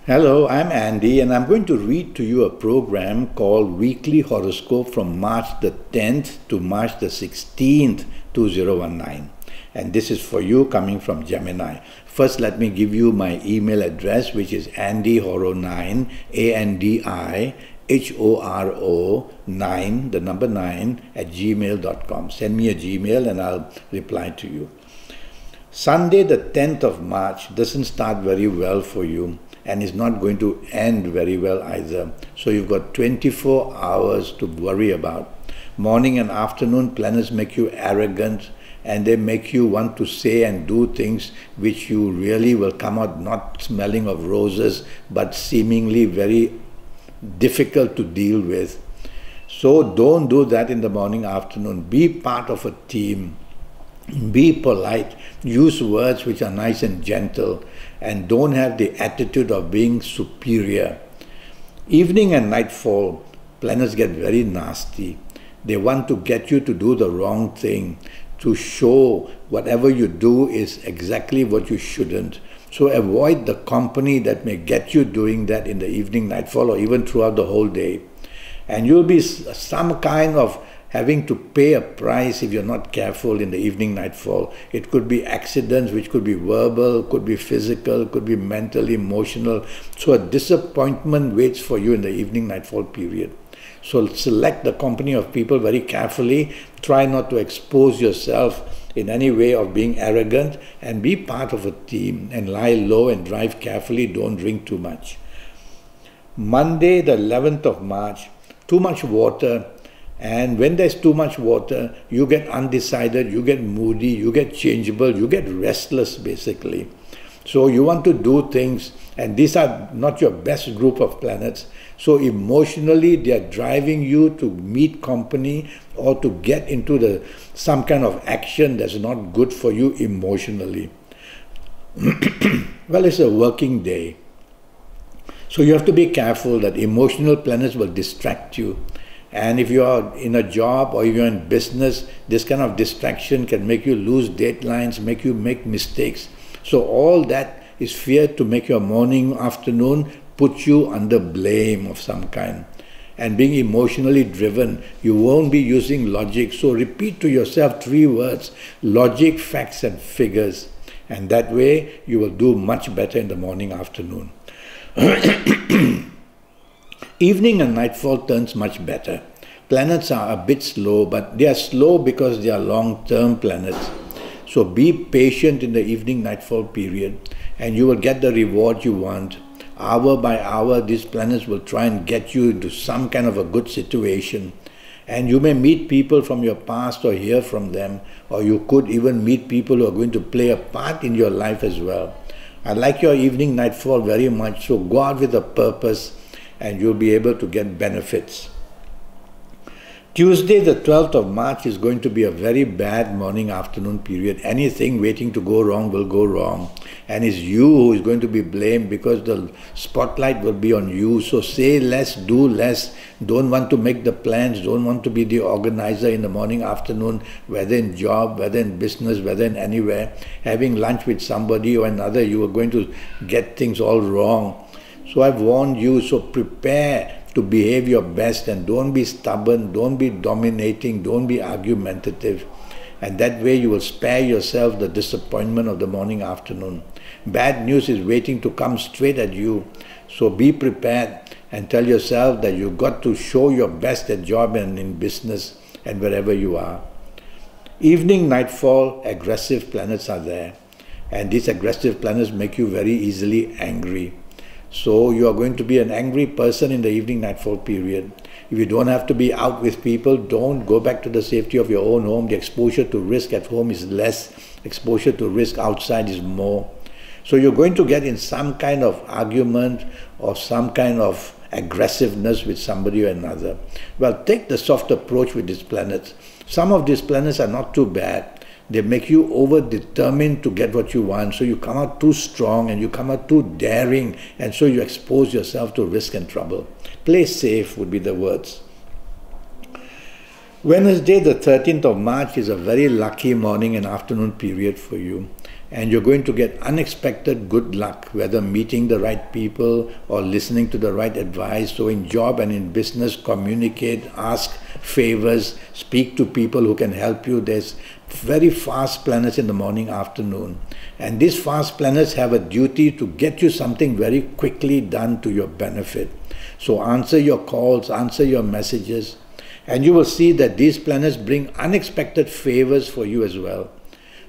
Hello, I'm Andy, and I'm going to read to you a program called Weekly Horoscope from March the 10th to March the 16th, 2019. And this is for you coming from Gemini. First, let me give you my email address, which is andyhoro9, ANDIHORO9, the number 9, at gmail.com. Send me a Gmail and I'll reply to you. Sunday, the 10th of March, doesn't start very well for you, and is not going to end very well either. So you've got 24 hours to worry about. Morning and afternoon planets make you arrogant, and they make you want to say and do things which you really will come out not smelling of roses, but seemingly very difficult to deal with. So don't do that in the morning, afternoon. Be part of a team. Be polite, use words which are nice and gentle, and don't have the attitude of being superior. Evening and nightfall, planets get very nasty. They want to get you to do the wrong thing, to show whatever you do is exactly what you shouldn't. So avoid the company that may get you doing that in the evening, nightfall, or even throughout the whole day. And you'll be some kind of having to pay a price if you're not careful in the evening, nightfall. It could be accidents, which could be verbal, could be physical, could be mental, emotional. So a disappointment waits for you in the evening, nightfall period. So select the company of people very carefully. Try not to expose yourself in any way of being arrogant, and be part of a team, and lie low and drive carefully. Don't drink too much. Monday, the 11th of March, too much water. And when there's too much water, you get undecided, you get moody, you get changeable, you get restless basically. So you want to do things, and these are not your best group of planets. So emotionally, they are driving you to meet company or to get into some kind of action that's not good for you emotionally. Well, it's a working day. So you have to be careful that emotional planets will distract you. And if you are in a job or if you're in business, this kind of distraction can make you lose deadlines, make you make mistakes. So all that is feared to make your morning, afternoon, put you under blame of some kind. And being emotionally driven, you won't be using logic. So repeat to yourself 3 words: logic, facts, and figures. And that way you will do much better in the morning, afternoon. Evening and nightfall turns much better. Planets are a bit slow, but they are slow because they are long-term planets. So be patient in the evening, nightfall period, and you will get the reward you want. Hour by hour, these planets will try and get you into some kind of a good situation. And you may meet people from your past or hear from them, or you could even meet people who are going to play a part in your life as well. I like your evening, nightfall very much, so go out with a purpose, and you'll be able to get benefits. Tuesday, the 12th of March, is going to be a very bad morning, afternoon period. Anything waiting to go wrong will go wrong. And it's you who is going to be blamed because the spotlight will be on you. So say less, do less. Don't want to make the plans. Don't want to be the organizer in the morning, afternoon, whether in job, whether in business, whether in anywhere. Having lunch with somebody or another, you are going to get things all wrong. So I've warned you, so prepare to behave your best, and don't be stubborn, don't be dominating, don't be argumentative. And that way you will spare yourself the disappointment of the morning, afternoon. Bad news is waiting to come straight at you. So be prepared and tell yourself that you've got to show your best at job and in business and wherever you are. Evening, nightfall, aggressive planets are there. And these aggressive planets make you very easily angry. So you are going to be an angry person in the evening, nightfall period. If you don't have to be out with people, don't go back to the safety of your own home. The exposure to risk at home is less. Exposure to risk outside is more. So you're going to get in some kind of argument or some kind of aggressiveness with somebody or another. Well, take the soft approach with these planets. Some of these planets are not too bad. They make you over-determined to get what you want, so you come out too strong and you come out too daring, and so you expose yourself to risk and trouble. Play safe would be the words. Wednesday, the 13th of March, is a very lucky morning and afternoon period for you. and you're going to get unexpected good luck, whether meeting the right people or listening to the right advice. So in job and in business, communicate, ask favors, speak to people who can help you. There's very fast planets in the morning, afternoon. And these fast planets have a duty to get you something very quickly done to your benefit. So answer your calls, answer your messages, and you will see that these planets bring unexpected favors for you as well.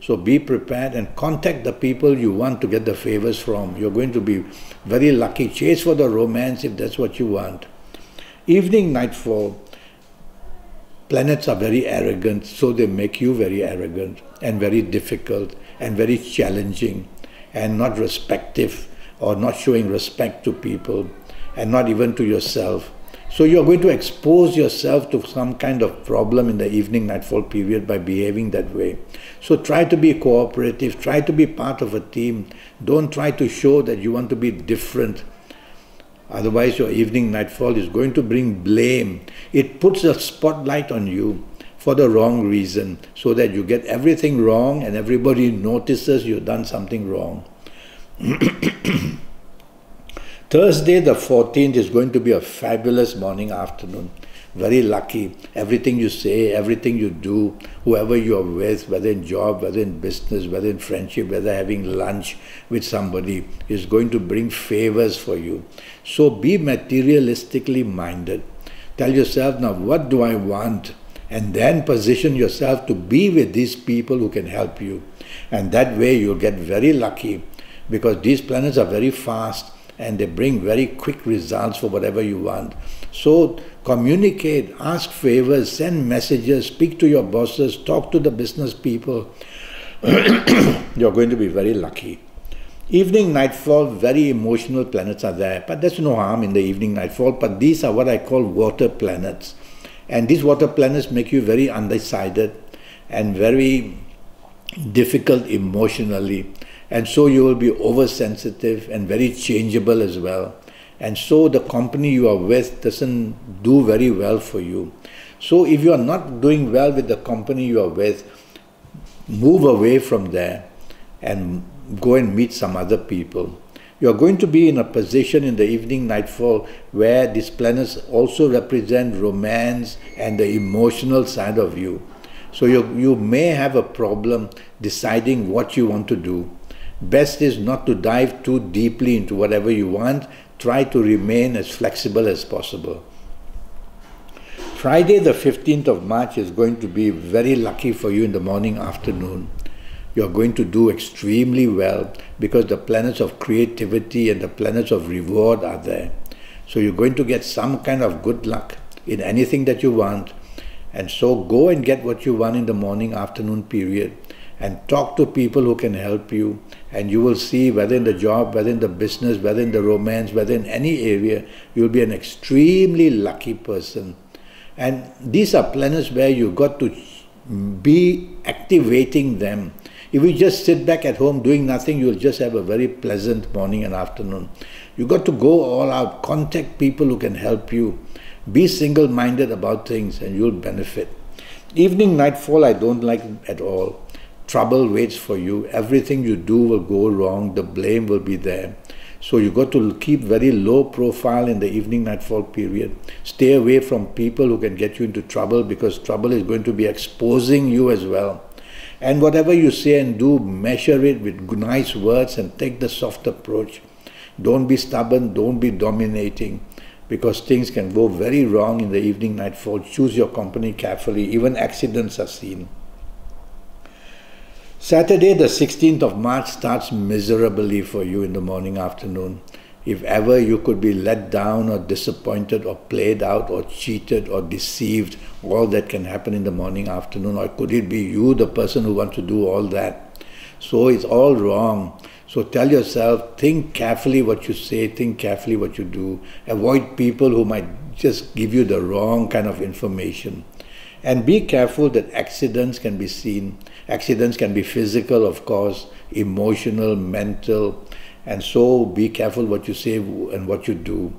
So be prepared and contact the people you want to get the favors from. You're going to be very lucky. Chase for the romance if that's what you want. Evening, nightfall. Planets are very arrogant, so they make you very arrogant and very difficult and very challenging and not respective or not showing respect to people and not even to yourself. So you're going to expose yourself to some kind of problem in the evening nightfall period by behaving that way. So try to be cooperative, try to be part of a team. Don't try to show that you want to be different. Otherwise your evening nightfall is going to bring blame. It puts a spotlight on you for the wrong reason, so that you get everything wrong and everybody notices you've done something wrong. Thursday the 14th is going to be a fabulous morning, afternoon. Very lucky. Everything you say, everything you do, whoever you are with, whether in job, whether in business, whether in friendship, whether having lunch with somebody, is going to bring favors for you. So be materialistically minded. Tell yourself, now what do I want? And then position yourself to be with these people who can help you. And that way you'll get very lucky, because these planets are very fast and they bring very quick results for whatever you want. So communicate, ask favors, send messages, speak to your bosses, talk to the business people. You're going to be very lucky. Evening nightfall, very emotional planets are there, but there's no harm in the evening nightfall. But these are what I call water planets. And these water planets make you very undecided and very difficult emotionally. And so you will be oversensitive and very changeable as well. And so the company you are with doesn't do very well for you. So if you are not doing well with the company you are with, move away from there and go and meet some other people. You are going to be in a position in the evening nightfall where these planets also represent romance and the emotional side of you. So you may have a problem deciding what you want to do. Best is not to dive too deeply into whatever you want. Try to remain as flexible as possible. Friday the 15th of March is going to be very lucky for you in the morning, afternoon. You're going to do extremely well because the planets of creativity and the planets of reward are there. So you're going to get some kind of good luck in anything that you want. And so go and get what you want in the morning, afternoon period, and talk to people who can help you, and you will see whether in the job, whether in the business, whether in the romance, whether in any area, you will be an extremely lucky person. And these are planets where you got to be activating them. If you just sit back at home doing nothing, you'll just have a very pleasant morning and afternoon. You got to go all out, contact people who can help you. Be single-minded about things and you'll benefit. Evening nightfall I don't like at all. Trouble waits for you. Everything you do will go wrong. The blame will be there. So you got to keep very low profile in the evening nightfall period. Stay away from people who can get you into trouble, because trouble is going to be exposing you as well. And whatever you say and do, measure it with nice words and take the soft approach. Don't be stubborn, don't be dominating, because things can go very wrong in the evening nightfall. Choose your company carefully. Even accidents are seen. Saturday the 16th of March starts miserably for you in the morning, afternoon. If ever you could be let down or disappointed or played out or cheated or deceived, all that can happen in the morning, afternoon. Or could it be you, the person who wants to do all that? So it's all wrong. So tell yourself, think carefully what you say, think carefully what you do. Avoid people who might just give you the wrong kind of information. And be careful that accidents can be seen. Accidents can be physical, of course, emotional, mental. And so be careful what you say and what you do.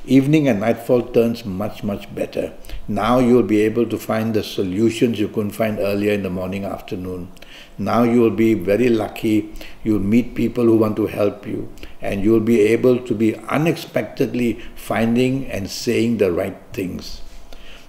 Evening and nightfall turns much, much better. Now you'll be able to find the solutions you couldn't find earlier in the morning, afternoon. Now you will be very lucky. You'll meet people who want to help you, and you'll be able to be unexpectedly finding and saying the right things.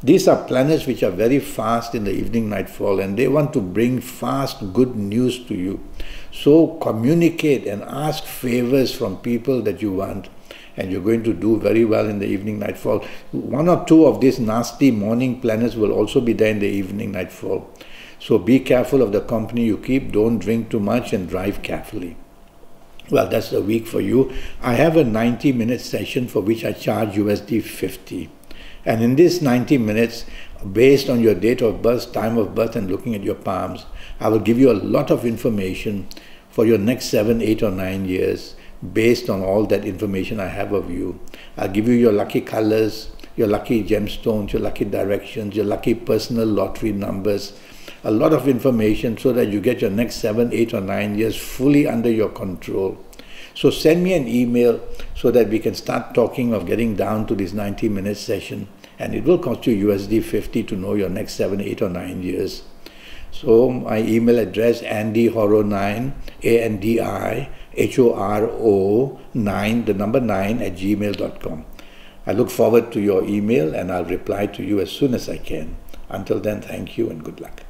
These are planets which are very fast in the evening nightfall, and they want to bring fast good news to you. So communicate and ask favors from people that you want, and you're going to do very well in the evening nightfall. One or two of these nasty morning planets will also be there in the evening nightfall. So be careful of the company you keep. Don't drink too much and drive carefully. Well, that's the week for you. I have a 90-minute session for which I charge USD 50. And in this 90 minutes, based on your date of birth, time of birth, and looking at your palms, I will give you a lot of information for your next 7, 8, or 9 years based on all that information I have of you. I'll give you your lucky colors, your lucky gemstones, your lucky directions, your lucky personal lottery numbers, a lot of information so that you get your next 7, 8, or 9 years fully under your control. So send me an email so that we can start talking of getting down to this 90-minute session, and it will cost you USD 50 to know your next 7, 8, or 9 years. So my email address, andyhoro9, ANDIHORO9, the number 9 at gmail.com. I look forward to your email, and I'll reply to you as soon as I can. Until then, thank you and good luck.